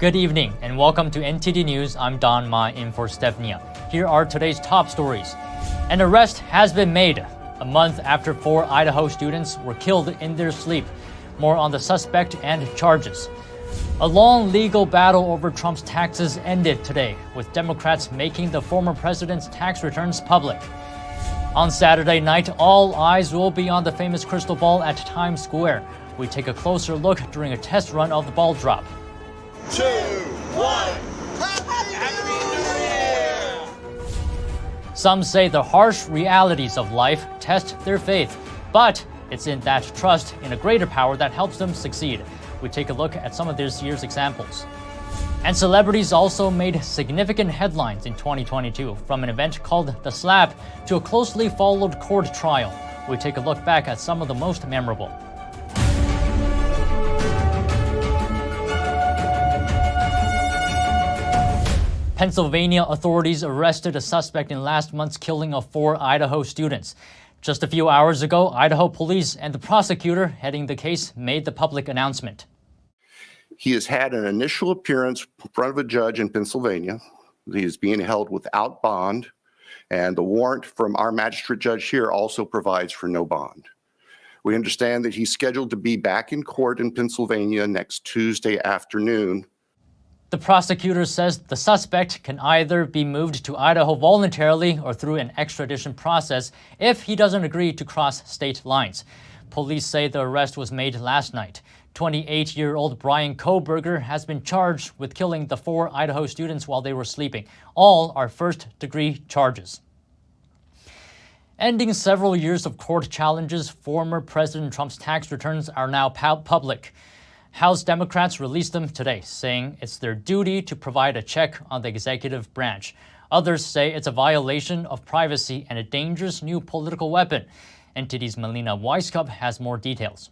Good evening and welcome to NTD News. I'm Don Ma in for Stefania. Here are today's top stories. An arrest has been made a month after 4 Idaho students were killed in their sleep. More on the suspect and charges. A long legal battle over Trump's taxes ended today, with Democrats making the former president's tax returns public. On Saturday night, all eyes will be on the famous crystal ball at Times Square. We take a closer look during a test run of the ball drop. 2, 1, Happy New Year! Some say the harsh realities of life test their faith, but it's in that trust in a greater power that helps them succeed. We take a look at some of this year's examples. And celebrities also made significant headlines in 2022, from an event called The Slap to a closely followed court trial. We take a look back at some of the most memorable. Pennsylvania authorities arrested a suspect in last month's killing of 4 Idaho students. Just a few hours ago, Idaho police and the prosecutor heading the case made the public announcement. He has had an initial appearance in front of a judge in Pennsylvania. He is being held without bond, and the warrant from our magistrate judge here also provides for no bond. We understand that he's scheduled to be back in court in Pennsylvania next Tuesday afternoon. The prosecutor says the suspect can either be moved to Idaho voluntarily or through an extradition process if he doesn't agree to cross state lines. Police say the arrest was made last night. 28-year-old Brian Kohberger has been charged with killing the 4 Idaho students while they were sleeping. All are first-degree charges. Ending several years of court challenges, former President Trump's tax returns are now public. House Democrats released them today, saying it's their duty to provide a check on the executive branch. Others say it's a violation of privacy and a dangerous new political weapon. NTD's Melina Weisskopf has more details.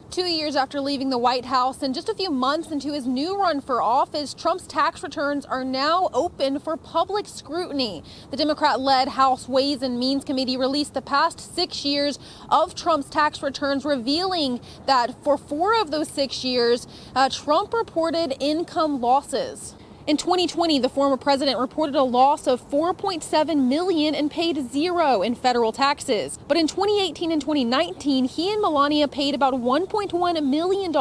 2 years after leaving the White House and just a few months into his new run for office, Trump's tax returns are now open for public scrutiny. The Democrat-led House Ways and Means Committee released the past 6 years of Trump's tax returns, revealing that for 4 of those 6 years, Trump reported income losses. In 2020, the former president reported a loss of $4.7 million and paid $0 in federal taxes. But in 2018 and 2019, he and Melania paid about $1.1 million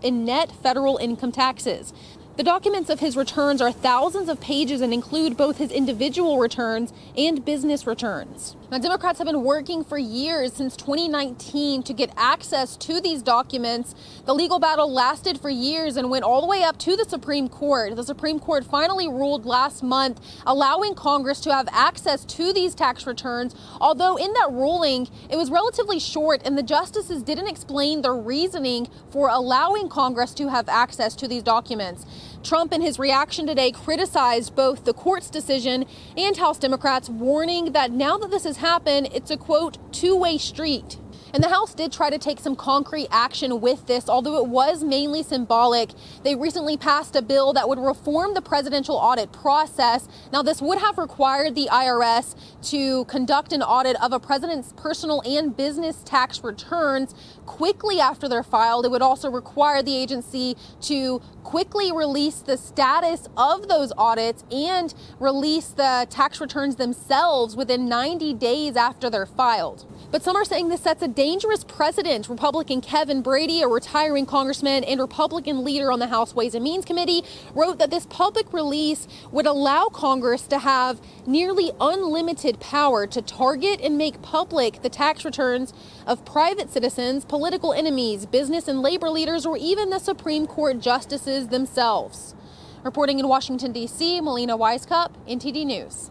in net federal income taxes. The documents of his returns are thousands of pages and include both his individual returns and business returns. Now, Democrats have been working for years, since 2019, to get access to these documents. The legal battle lasted for years and went all the way up to the Supreme Court. The Supreme Court finally ruled last month, allowing Congress to have access to these tax returns, although in that ruling, it was relatively short and the justices didn't explain their reasoning for allowing Congress to have access to these documents. Trump, in his reaction today, criticized both the court's decision and House Democrats, warning that now that this has happened, it's a, quote, two-way street. And the House did try to take some concrete action with this, although it was mainly symbolic. They recently passed a bill that would reform the presidential audit process. Now, this would have required the IRS to conduct an audit of a president's personal and business tax returns quickly after they're filed. It would also require the agency to quickly release the status of those audits and release the tax returns themselves within 90 days after they're filed. But some are saying this sets a dangerous precedent. Republican Kevin Brady, a retiring congressman and Republican leader on the House Ways and Means Committee, wrote that this public release would allow Congress to have nearly unlimited power to target and make public the tax returns of private citizens, political enemies, business and labor leaders, or even the Supreme Court justices themselves. Reporting in Washington, D.C., Melina Weisskopf, NTD News.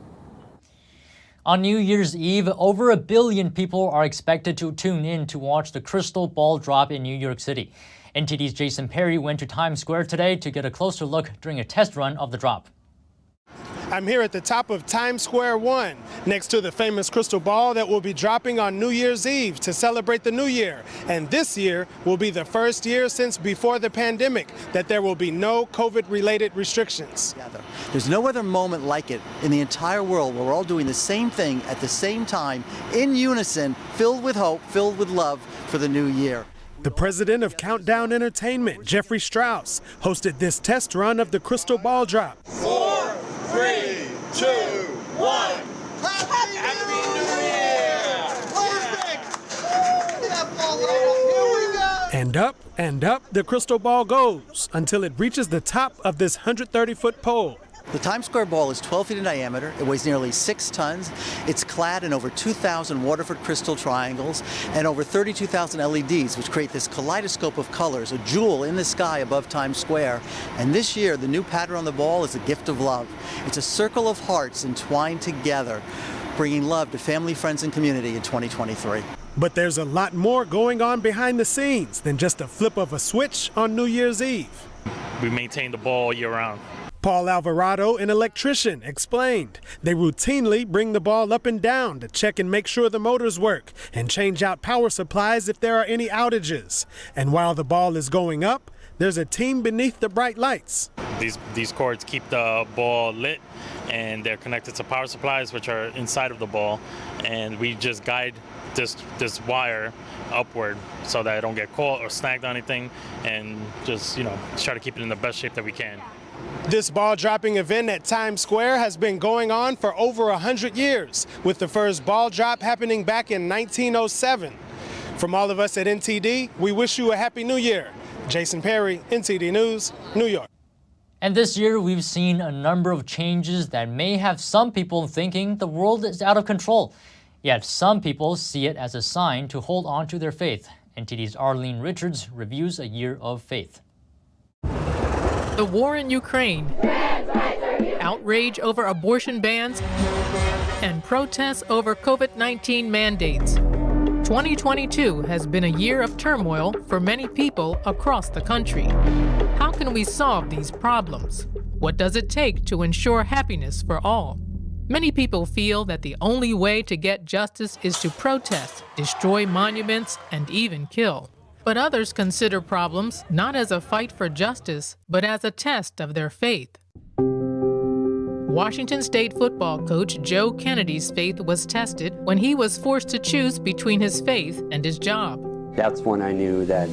On New Year's Eve, over 1 billion people are expected to tune in to watch the crystal ball drop in New York City. NTD's Jason Perry went to Times Square today to get a closer look during a test run of the drop. I'm here at the top of Times Square 1, next to the famous crystal ball that will be dropping on New Year's Eve to celebrate the new year. And this year will be the first year since before the pandemic that there will be no COVID-related restrictions. There's no other moment like it in the entire world where we're all doing the same thing at the same time, in unison, filled with hope, filled with love for the new year. The president of Countdown Entertainment, Jeffrey Strauss, hosted this test run of the crystal ball drop. 4, 3, 2, 1. Happy New Year! Perfect! Get that ball here we go! And up the crystal ball goes until it reaches the top of this 130-foot pole. The Times Square ball is 12 feet in diameter. It weighs nearly 6 tons. It's clad in over 2,000 Waterford crystal triangles and over 32,000 LEDs, which create this kaleidoscope of colors, a jewel in the sky above Times Square. And this year, the new pattern on the ball is a gift of love. It's a circle of hearts entwined together, bringing love to family, friends, and community in 2023. But there's a lot more going on behind the scenes than just a flip of a switch on New Year's Eve. We maintain the ball year-round. Paul Alvarado, an electrician, explained they routinely bring the ball up and down to check and make sure the motors work and change out power supplies if there are any outages. And while the ball is going up, there's a team beneath the bright lights. These cords keep the ball lit, and they're connected to power supplies, which are inside of the ball. And we just guide this wire upward so that it don't get caught or snagged on anything, and just, try to keep it in the best shape that we can. This ball dropping event at Times Square has been going on for over 100 years, with the first ball drop happening back in 1907. From all of us at NTD, we wish you a Happy New Year. Jason Perry, NTD News, New York. And this year, we've seen a number of changes that may have some people thinking the world is out of control. Yet some people see it as a sign to hold on to their faith. NTD's Arlene Richards reviews a year of faith. The war in Ukraine, outrage over abortion bans, and protests over COVID-19 mandates. 2022 has been a year of turmoil for many people across the country. How can we solve these problems? What does it take to ensure happiness for all? Many people feel that the only way to get justice is to protest, destroy monuments, and even kill. But others consider problems not as a fight for justice, but as a test of their faith. Washington State football coach Joe Kennedy's faith was tested when he was forced to choose between his faith and his job. That's when I knew that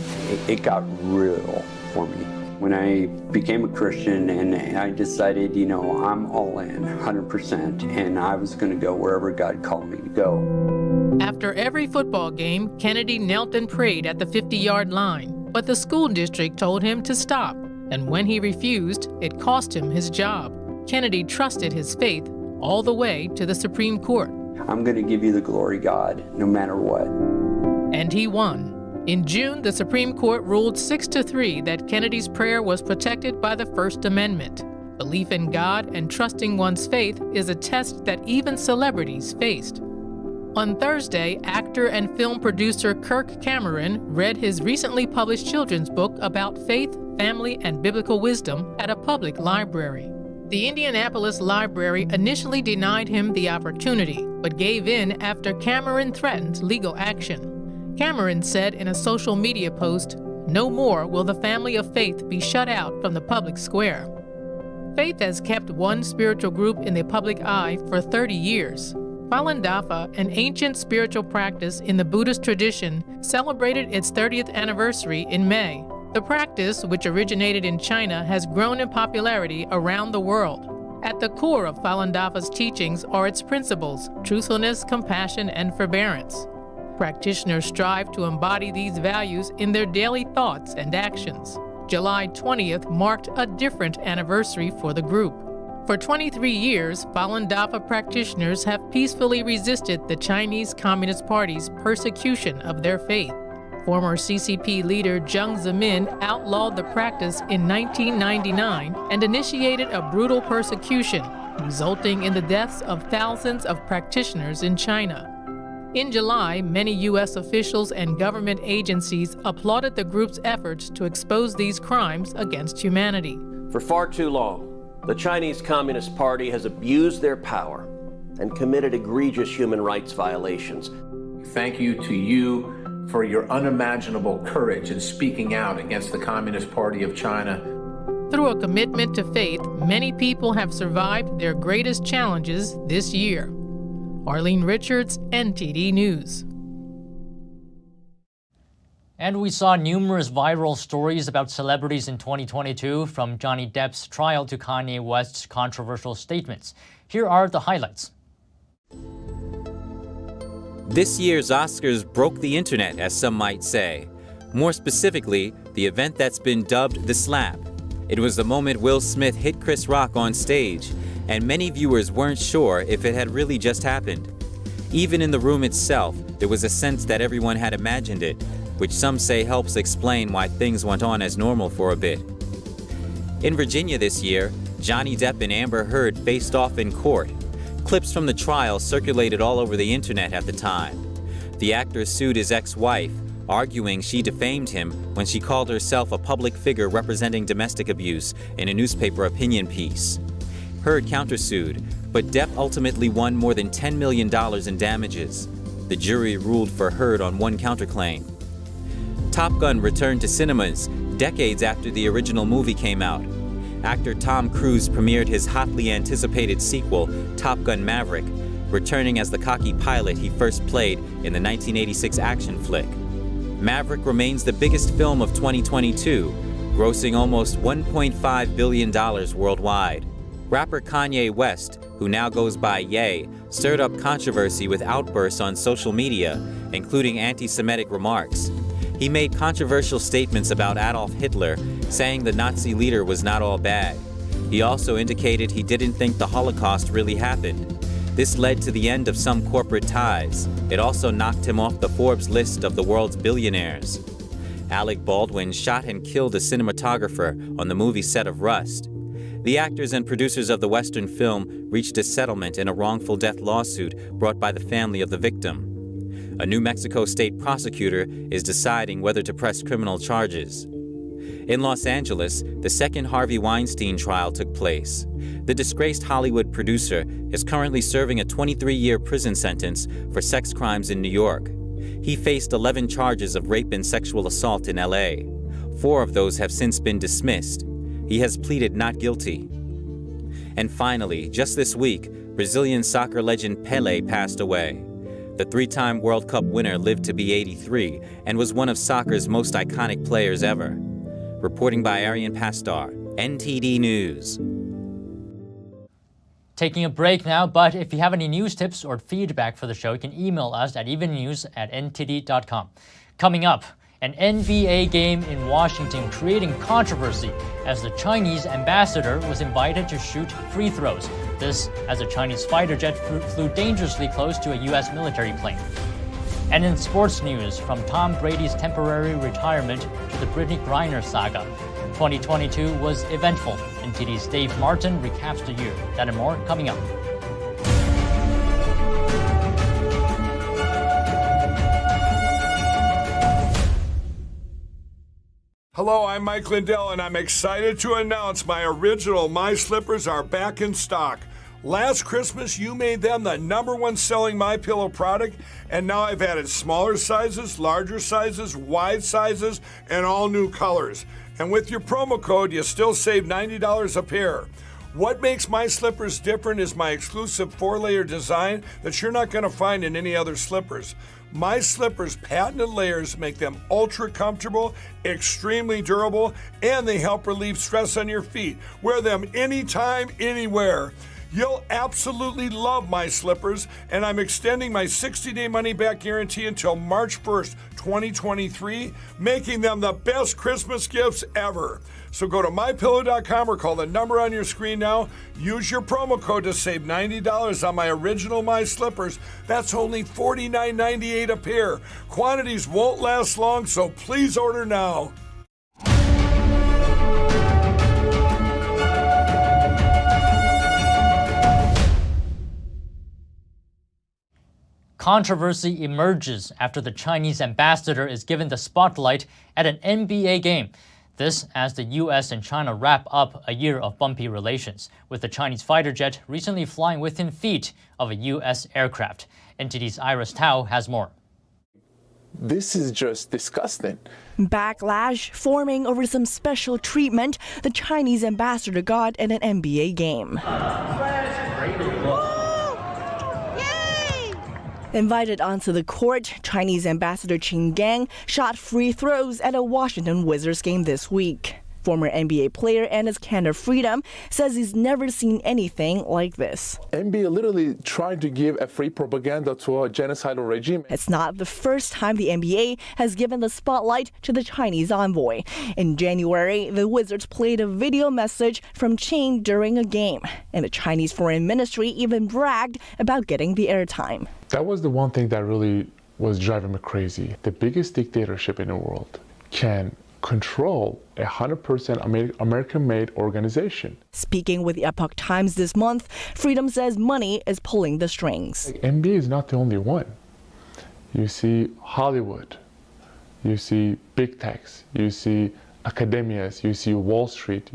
it got real for me. When I became a Christian and I decided, I'm all in 100%, and I was going to go wherever God called me to go. After every football game, Kennedy knelt and prayed at the 50-yard line, but the school district told him to stop, and when he refused, it cost him his job. Kennedy trusted his faith all the way to the Supreme Court. I'm going to give you the glory, God, no matter what. And he won. In June, the Supreme Court ruled 6-3 that Kennedy's prayer was protected by the First Amendment. Belief in God and trusting one's faith is a test that even celebrities faced. On Thursday, actor and film producer Kirk Cameron read his recently published children's book about faith, family, and biblical wisdom at a public library. The Indianapolis Library initially denied him the opportunity, but gave in after Cameron threatened legal action. Cameron said in a social media post, "No more will the family of faith be shut out from the public square." Faith has kept one spiritual group in the public eye for 30 years. Falun Dafa, an ancient spiritual practice in the Buddhist tradition, celebrated its 30th anniversary in May. The practice, which originated in China, has grown in popularity around the world. At the core of Falun Dafa's teachings are its principles: truthfulness, compassion, and forbearance. Practitioners strive to embody these values in their daily thoughts and actions. July 20th marked a different anniversary for the group. For 23 years, Falun Dafa practitioners have peacefully resisted the Chinese Communist Party's persecution of their faith. Former CCP leader Jiang Zemin outlawed the practice in 1999 and initiated a brutal persecution, resulting in the deaths of thousands of practitioners in China. In July, many U.S. officials and government agencies applauded the group's efforts to expose these crimes against humanity. For far too long, the Chinese Communist Party has abused their power and committed egregious human rights violations. Thank you to you for your unimaginable courage in speaking out against the Communist Party of China. Through a commitment to faith, many people have survived their greatest challenges this year. Arlene Richards, NTD News. And we saw numerous viral stories about celebrities in 2022, from Johnny Depp's trial to Kanye West's controversial statements. Here are the highlights. This year's Oscars broke the internet, as some might say. More specifically, the event that's been dubbed the slap. It was the moment Will Smith hit Chris Rock on stage, and many viewers weren't sure if it had really just happened. Even in the room itself, there was a sense that everyone had imagined it, which some say helps explain why things went on as normal for a bit. In Virginia this year, Johnny Depp and Amber Heard faced off in court. Clips from the trial circulated all over the internet at the time. The actor sued his ex-wife, arguing she defamed him when she called herself a public figure representing domestic abuse in a newspaper opinion piece. Heard countersued, but Depp ultimately won more than $10 million in damages. The jury ruled for Heard on one counterclaim. Top Gun returned to cinemas decades after the original movie came out. Actor Tom Cruise premiered his hotly anticipated sequel, Top Gun Maverick, returning as the cocky pilot he first played in the 1986 action flick. Maverick remains the biggest film of 2022, grossing almost $1.5 billion worldwide. Rapper Kanye West, who now goes by Ye, stirred up controversy with outbursts on social media, including anti-Semitic remarks. He made controversial statements about Adolf Hitler, saying the Nazi leader was not all bad. He also indicated he didn't think the Holocaust really happened. This led to the end of some corporate ties. It also knocked him off the Forbes list of the world's billionaires. Alec Baldwin shot and killed a cinematographer on the movie set of Rust. The actors and producers of the Western film reached a settlement in a wrongful death lawsuit brought by the family of the victim. A New Mexico state prosecutor is deciding whether to press criminal charges. In Los Angeles, the second Harvey Weinstein trial took place. The disgraced Hollywood producer is currently serving a 23-year prison sentence for sex crimes in New York. He faced 11 charges of rape and sexual assault in LA. 4 of those have since been dismissed. He has pleaded not guilty. And finally, just this week, Brazilian soccer legend Pelé passed away. The 3-time World Cup winner lived to be 83 and was one of soccer's most iconic players ever. Reporting by Arian Pastar, NTD News. Taking a break now, but if you have any news tips or feedback for the show, you can email us at evennews@ntd.com. Coming up, an NBA game in Washington creating controversy as the Chinese ambassador was invited to shoot free throws. This as a Chinese fighter jet flew dangerously close to a U.S. military plane. And in sports news, from Tom Brady's temporary retirement to the Brittany Griner saga, 2022 was eventful. NTD's Dave Martin recaps the year. That and more coming up. Hello, I'm Mike Lindell, and I'm excited to announce my original My Slippers are back in stock. Last Christmas, you made them the #1 selling MyPillow product, and now I've added smaller sizes, larger sizes, wide sizes, and all new colors. And with your promo code, you still save $90 a pair. What makes My Slippers different is my exclusive 4-layer design that you're not going to find in any other slippers. My Slippers' patented layers make them ultra comfortable, extremely durable, and they help relieve stress on your feet. Wear them anytime, anywhere. You'll absolutely love My Slippers, and I'm extending my 60-day money-back guarantee until March 1st, 2023, making them the best Christmas gifts ever. So go to MyPillow.com or call the number on your screen now. Use your promo code to save $90 on my original My Slippers. That's only $49.98 a pair. Quantities won't last long, so please order now. Controversy emerges after the Chinese ambassador is given the spotlight at an NBA game. This as the U.S. and China wrap up a year of bumpy relations, with the Chinese fighter jet recently flying within feet of a U.S. aircraft. NTD's Iris Tao has more. This is just disgusting. Backlash forming over some special treatment the Chinese ambassador got at an NBA game. Invited onto the court, Chinese Ambassador Qin Gang shot free throws at a Washington Wizards game this week. Former NBA player and his Canada Freedom says he's never seen anything like this. NBA literally trying to give a free propaganda to a genocidal regime. It's not the first time the NBA has given the spotlight to the Chinese envoy. In January, the Wizards played a video message from Qin during a game, and the Chinese Foreign Ministry even bragged about getting the airtime. That was the one thing that really was driving me crazy. The biggest dictatorship in the world can control a 100% American-made organization. Speaking with the Epoch Times this month, Freedom says money is pulling the strings. NBA is not the only one. You see Hollywood, you see big techs, you see academias, you see Wall Street.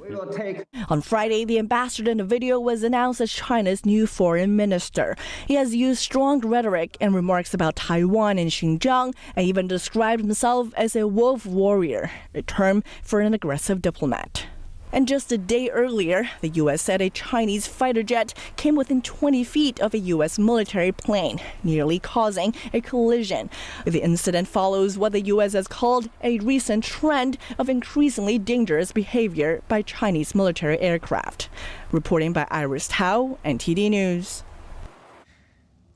On Friday, the ambassador in the video was announced as China's new foreign minister. He has used strong rhetoric and remarks about Taiwan and Xinjiang, and even described himself as a wolf warrior, a term for an aggressive diplomat. And just a day earlier, the U.S. said a Chinese fighter jet came within 20 feet of a U.S. military plane, nearly causing a collision. The incident follows what the U.S. has called a recent trend of increasingly dangerous behavior by Chinese military aircraft. Reporting by Iris Tao, NTD News.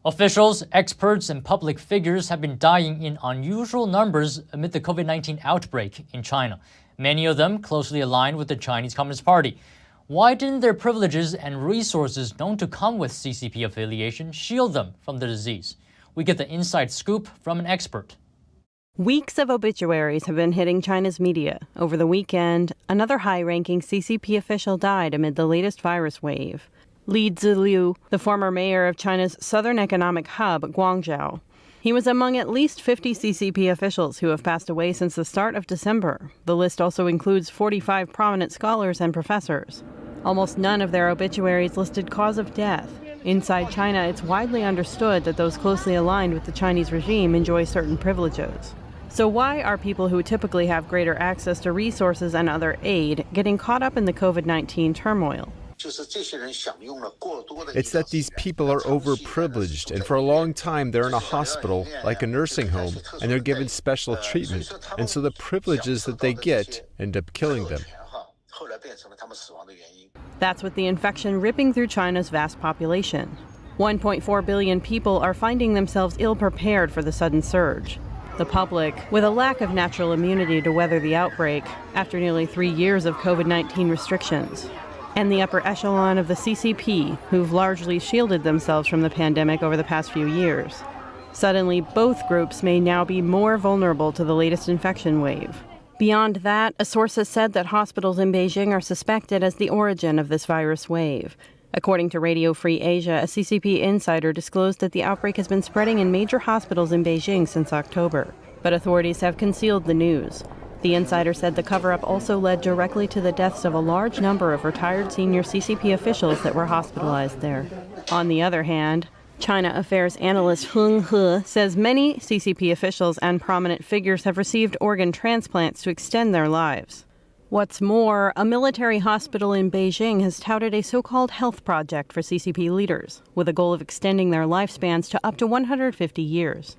Officials, experts, and public figures have been dying in unusual numbers amid the COVID-19 outbreak in China. Many of them closely aligned with the Chinese Communist Party. Why didn't their privileges and resources known to come with CCP affiliation shield them from the disease? We get the inside scoop from an expert. Weeks of obituaries have been hitting China's media. Over the weekend, another high-ranking CCP official died amid the latest virus wave. Li Ziliu, the former mayor of China's southern economic hub, Guangzhou. He was among at least 50 CCP officials who have passed away since the start of December. The list also includes 45 prominent scholars and professors. Almost none of their obituaries listed cause of death. Inside China, it's widely understood that those closely aligned with the Chinese regime enjoy certain privileges. So why are people who typically have greater access to resources and other aid getting caught up in the COVID-19 turmoil? It's that these people are overprivileged, and for a long time they're in a hospital, like a nursing home, and they're given special treatment, and so the privileges that they get end up killing them. That's with the infection ripping through China's vast population. 1.4 billion people are finding themselves ill-prepared for the sudden surge. The public, with a lack of natural immunity to weather the outbreak after nearly 3 years of COVID-19 restrictions. And the upper echelon of the CCP, who've largely shielded themselves from the pandemic over the past few years. Suddenly, both groups may now be more vulnerable to the latest infection wave. Beyond that, a source has said that hospitals in Beijing are suspected as the origin of this virus wave. According to Radio Free Asia, a CCP insider disclosed that the outbreak has been spreading in major hospitals in Beijing since October. But authorities have concealed the news. The insider said the cover-up also led directly to the deaths of a large number of retired senior CCP officials that were hospitalized there. On the other hand, China affairs analyst Heng He says many CCP officials and prominent figures have received organ transplants to extend their lives. What's more, a military hospital in Beijing has touted a so-called health project for CCP leaders, with a goal of extending their lifespans to up to 150 years.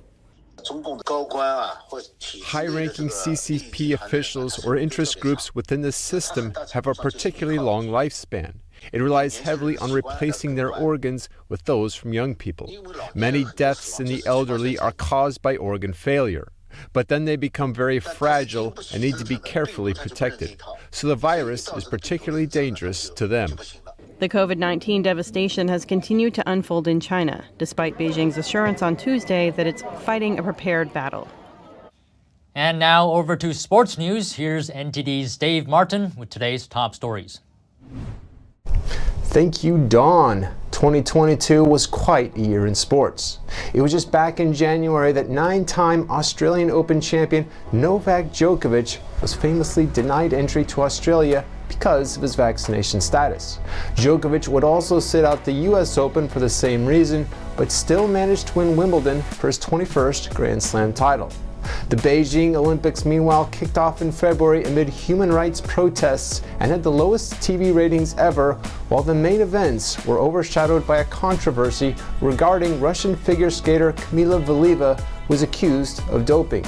High-ranking CCP officials or interest groups within the system have a particularly long lifespan. It relies heavily on replacing their organs with those from young people. Many deaths in the elderly are caused by organ failure, but then they become very fragile and need to be carefully protected. So the virus is particularly dangerous to them. The COVID-19 devastation has continued to unfold in China, despite Beijing's assurance on Tuesday that it's fighting a prepared battle. And now over to sports news. Here's NTD's Dave Martin with today's top stories. Thank you, Dawn. 2022 was quite a year in sports. It was just back in January that 9-time Australian Open champion Novak Djokovic was famously denied entry to Australia because of his vaccination status. Djokovic would also sit out the US Open for the same reason, but still managed to win Wimbledon for his 21st Grand Slam title. The Beijing Olympics, meanwhile, kicked off in February amid human rights protests and had the lowest TV ratings ever, while the main events were overshadowed by a controversy regarding Russian figure skater Kamila Valieva, who was accused of doping.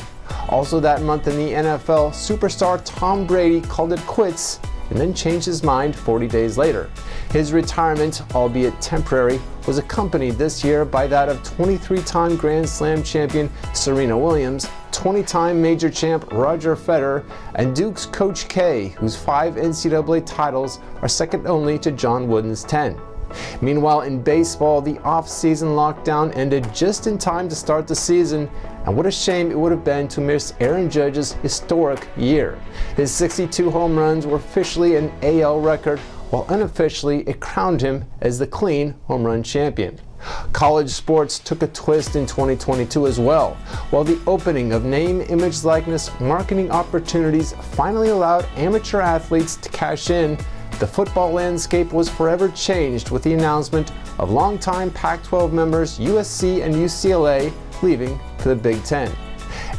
Also that month in the NFL, superstar Tom Brady called it quits and then changed his mind 40 days later. His retirement, albeit temporary, was accompanied this year by that of 23-time Grand Slam champion Serena Williams, 20-time major champ Roger Federer, and Duke's Coach K, whose 5 NCAA titles are second only to John Wooden's 10. Meanwhile, in baseball, the off-season lockdown ended just in time to start the season, and what a shame it would have been to miss Aaron Judge's historic year. His 62 home runs were officially an AL record, while unofficially it crowned him as the clean home run champion. College sports took a twist in 2022 as well, while the opening of name, image, likeness marketing opportunities finally allowed amateur athletes to cash in. The football landscape was forever changed with the announcement of longtime Pac-12 members USC and UCLA leaving for the Big Ten.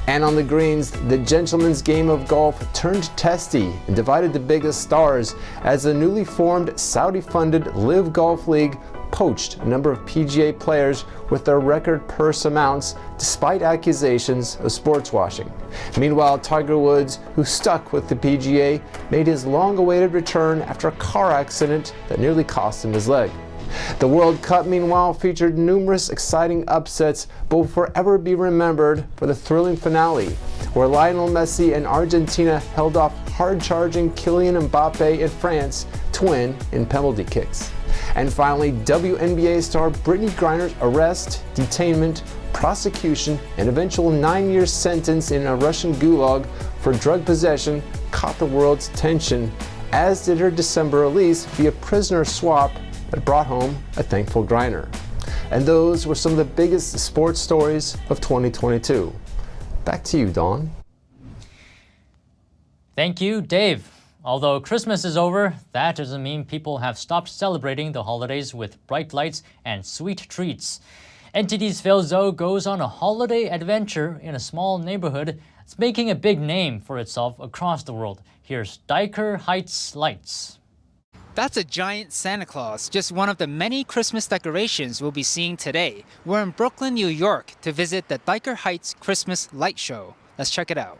And on the greens, the gentleman's game of golf turned testy and divided the biggest stars as the newly formed Saudi-funded Live Golf League poached a number of PGA players with their record purse amounts despite accusations of sports washing. Meanwhile, Tiger Woods, who stuck with the PGA, made his long-awaited return after a car accident that nearly cost him his leg. The World Cup, meanwhile, featured numerous exciting upsets, but will forever be remembered for the thrilling finale, where Lionel Messi and Argentina held off hard-charging Kylian Mbappe in France to win in penalty kicks. And finally, WNBA star Brittany Griner's arrest, detainment, prosecution, and eventual 9-year sentence in a Russian gulag for drug possession caught the world's attention, as did her December release via prisoner swap that brought home a thankful Griner. And those were some of the biggest sports stories of 2022. Back to you, Dawn. Thank you, Dave. Although Christmas is over, that doesn't mean people have stopped celebrating the holidays with bright lights and sweet treats. NTD's Phil Zhou goes on a holiday adventure in a small neighborhood that's making a big name for itself across the world. Here's Dyker Heights Lights. That's a giant Santa Claus, just one of the many Christmas decorations we'll be seeing today. We're in Brooklyn, New York to visit the Dyker Heights Christmas Light Show. Let's check it out.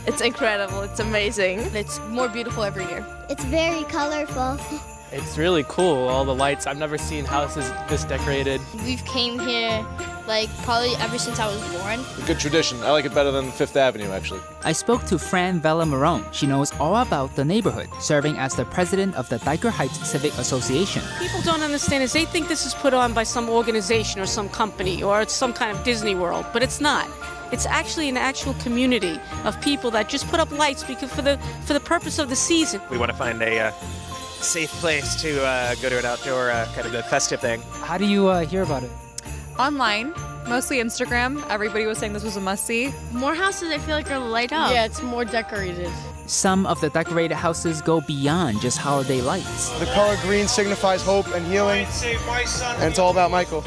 It's incredible. It's amazing. It's more beautiful every year. It's very colorful. It's really cool, all the lights. I've never seen houses this decorated. We've came here probably ever since I was born. A good tradition. I like it better than Fifth Avenue, actually. I spoke to Fran Vella Marone. She knows all about the neighborhood, serving as the president of the Dyker Heights Civic Association. People don't understand is they think this is put on by some organization or some company or it's some kind of Disney World, but it's not. It's actually an actual community of people that just put up lights because for the purpose of the season. We want to find a safe place to go to an outdoor kind of a festive thing. How do you hear about it? Online, mostly Instagram. Everybody was saying this was a must-see. More houses I feel like are light up. Yeah, it's more decorated. Some of the decorated houses go beyond just holiday lights. The color green signifies hope and healing, and it's all about Michael.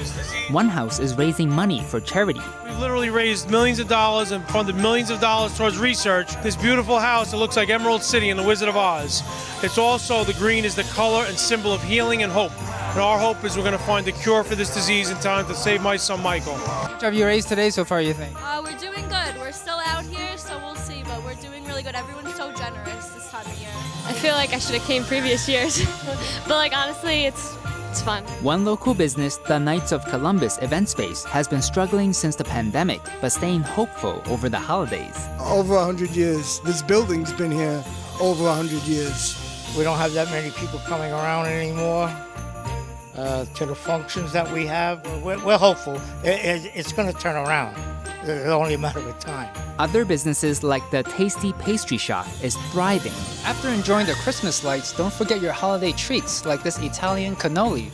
One house is raising money for charity. We literally raised millions of dollars and funded millions of dollars towards research. This beautiful house, it looks like Emerald City in The Wizard of Oz. It's also, the green is the color and symbol of healing and hope. And our hope is we're going to find a cure for this disease in time to save my son Michael. How much have you raised today so far, you think? We're doing good. We're still out here, so we'll see, but we're doing really good. Everyone's so generous this time of year. I feel like I should have came previous years, but honestly, it's fun. One local business, the Knights of Columbus event space, has been struggling since the pandemic, but staying hopeful over the holidays. Over 100 years. This building's been here over 100 years. We don't have that many people coming around anymore to the functions that we have. We're hopeful. It's going to turn around. It's only a matter of time. Other businesses like the Tasty Pastry Shop is thriving. After enjoying the Christmas lights, don't forget your holiday treats like this Italian cannoli.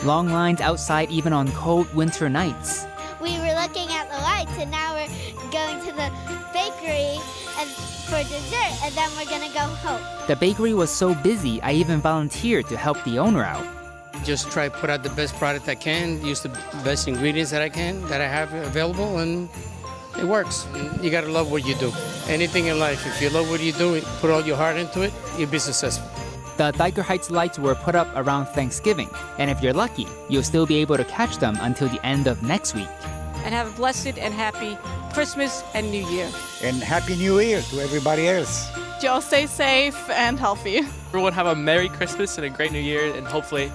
Long lines outside even on cold winter nights. We were looking at the lights, and now we're going to the bakery and for dessert, and then we're gonna go home. The bakery was so busy, I even volunteered to help the owner out. Just try to put out the best product I can, use the best ingredients that I have available, and it works. You gotta love what you do. Anything in life, if you love what you do, put all your heart into it, you'll be successful. The Dyker Heights lights were put up around Thanksgiving, and if you're lucky, you'll still be able to catch them until the end of next week. And have a blessed and happy Christmas and New Year. And Happy New Year to everybody else. Y'all stay safe and healthy. Everyone have a Merry Christmas and a great New Year, and hopefully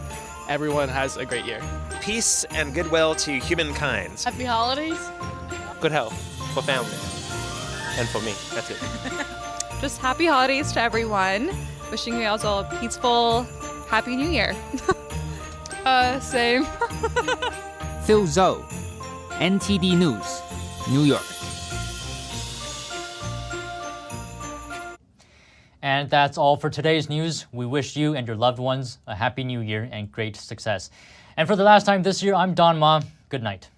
everyone has a great year. Peace and goodwill to humankind. Happy holidays. Good health for family and for me. That's it. Just happy holidays to everyone. Wishing you all a peaceful, happy New Year. Same. Phil Zhou, NTD News, New York. And that's all for today's news. We wish you and your loved ones a happy new year and great success. And for the last time this year, I'm Don Ma. Good night.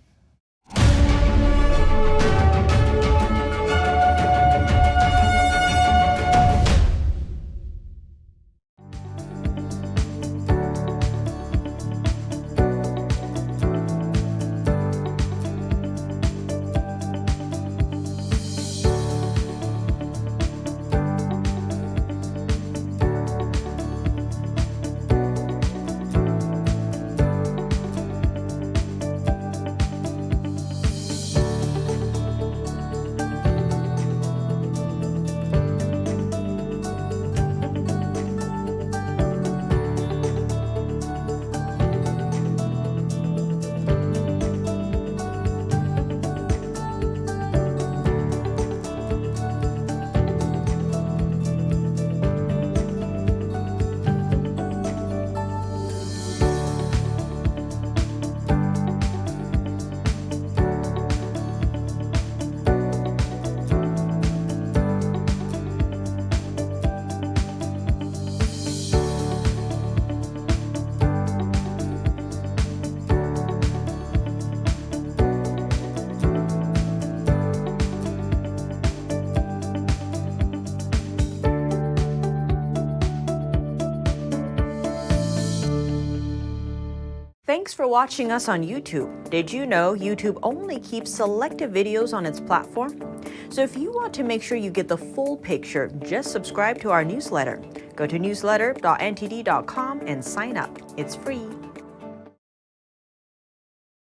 Thanks for watching us on YouTube. Did you know YouTube only keeps selected videos on its platform? So if you want to make sure you get the full picture, just subscribe to our newsletter. Go to newsletter.ntd.com and sign up. It's free.